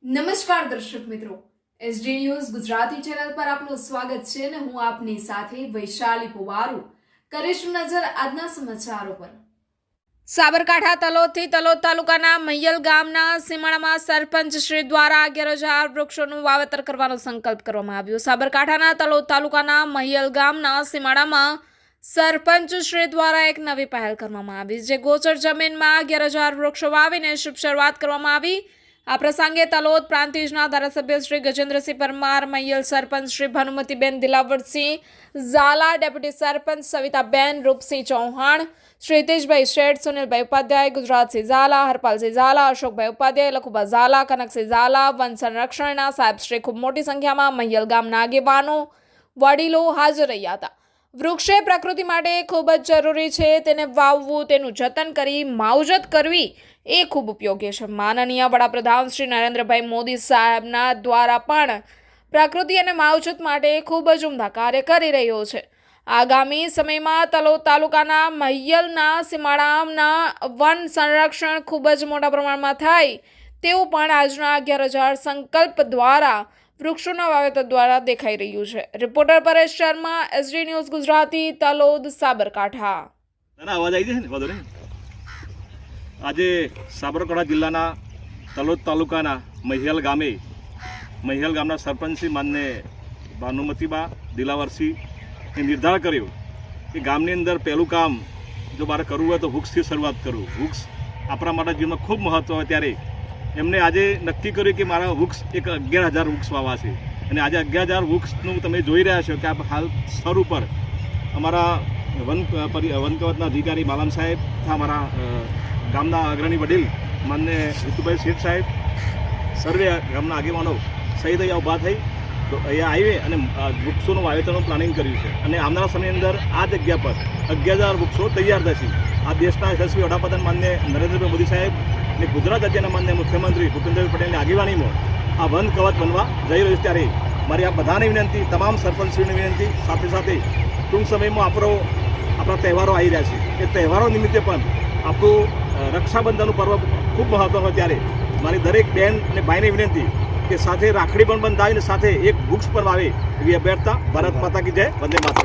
નમસ્કાર દર્શક મિત્રો, એસડી ન્યૂઝ ગુજરાતી ચેનલ પર આપનું સ્વાગત છે અને હું આપની સાથે વૈશાલી પુવારુ કરીશું નજર આજના સમાચારો પર। સાબરકાંઠા તલોદથી તલોદ તાલુકાના મહિયલ ગામના સીમાડામાં સરપંચ શ્રી દ્વારા 11,000 વૃક્ષોનું વાવેતર કરવાનો સંકલ્પ કરવામાં આવ્યો। સાબરકાંઠાના તલોદ તાલુકાના મહિયલ ગામના સીમાડામાં સરપંચ શ્રી દ્વારા એક નવી પહેલ કરવામાં આવી, જે ગોચર જમીનમાં 11,000 વૃક્ષો વાવીને શુભ શરૂઆત કરવામાં આવી। આ પ્રસંગે તલોદ પ્રાંતિજના ધારાસભ્ય શ્રી ગજેન્દ્રસિંહ પરમાર, મહિયલ સરપંચ શ્રી ભાનુમતીબેન દિલાવરસિંહ ઝાલા, ડેપ્યુટી સરપંચ સવિતાબેન રૂપસિંહ ચૌહાણ, શ્રી હિતેશભાઈ શેઠ, સુનિલભાઈ ઉપાધ્યાય, ગુજરાતસિંહ ઝાલા, હરપાલસિંહ ઝાલા, અશોકભાઈ ઉપાધ્યાય, લખુભા ઝાલા, કનકસિંહ ઝાલા, વન સંરક્ષણના સાહેબ શ્રી ખૂબ મોટી સંખ્યામાં મહિયલ ગામના આગેવાનો, વડીલો હાજર રહ્યા હતા। વૃક્ષ એ પ્રકૃતિ માટે ખૂબ જ જરૂરી છે, તેને વાવવું, તેનું જતન કરી માવજત કરવી એ ખૂબ ઉપયોગી છે। માનનીય વડાપ્રધાન શ્રી નરેન્દ્રભાઈ મોદી સાહેબના દ્વારા પણ પ્રકૃતિ અને માવજત માટે ખૂબ જ ઉમદા કાર્ય કરી રહ્યો છે। આગામી સમયમાં તલોદ તાલુકાના મહિયલના સીમાડાના વન સંરક્ષણ ખૂબ જ મોટા પ્રમાણમાં થાય તેવું પણ આજના 11,000 સંકલ્પ દ્વારા વૃક્ષોના વાવેતર દ્વારા દેખાઈ રહ્યું છે। Reporter Paresh Sharma, SD news Gujarati, Talod, Sabarkantha. આજે સાબરકાંઠા જિલ્લાના તલોદ તાલુકાના મહિયલ ગામના સરપંચશ્રી માનને ભાનુમતીબા દિલાવરસિંહ નિર્ધાર કર્યો કે ગામની અંદર પહેલું કામ જો મારે કરવું હોય તો વૃક્ષથી શરૂઆત કરું। વૃક્ષ આપણા માટે જીવનમાં ખૂબ મહત્વ હોય ત્યારે એમને આજે નક્કી કર્યું કે મારા વૃક્ષ એક 11,000 વૃક્ષ વાવવા છે અને આજે 11,000 વૃક્ષનું તમે જોઈ રહ્યા છો કે હાલ સ્થળ ઉપર અમારા વનકવચના અધિકારી માલમ સાહેબ તથા અમારા ગામના અગ્રણી વડીલ માનને હિતુભાઈ શેઠ સાહેબ સર્વે ગામના આગેવાનો સહિત અહીંયા ઊભા થઈ તો અહીંયા આવી અને વૃક્ષોનું વાવેતરનું પ્લાનિંગ કર્યું છે અને આવનારા સમયની અંદર આ જગ્યા પર 11,000 વૃક્ષો તૈયાર થશે। આ દેશના યશસ્વી વડાપ્રધાન માનને નરેન્દ્રભાઈ મોદી સાહેબ અને ગુજરાત રાજ્યના માનને મુખ્યમંત્રી ભૂપેન્દ્રભાઈ પટેલની આગેવાનીમાં આ વન કવચ બનવા જઈ રહ્યું છે। ત્યારે મારી આ બધાની વિનંતી, તમામ સરપંચશ્રીની વિનંતી, સાથે સાથે ટૂંક સમયમાં આપણા તહેવારો આવી રહ્યા છે, એ તહેવારો નિમિત્તે પણ આપણું રક્ષાબંધનનું પર્વ ખૂબ મહત્વ હોય ત્યારે મારી દરેક બહેન અને ભાઈને વિનંતી કે સાથે રાખડી પણ બંધાવીને સાથે એક વૃક્ષ પણ વાવે એવી અભ્યર્થના। ભારત માતા કી જય, વંદે માતરમ।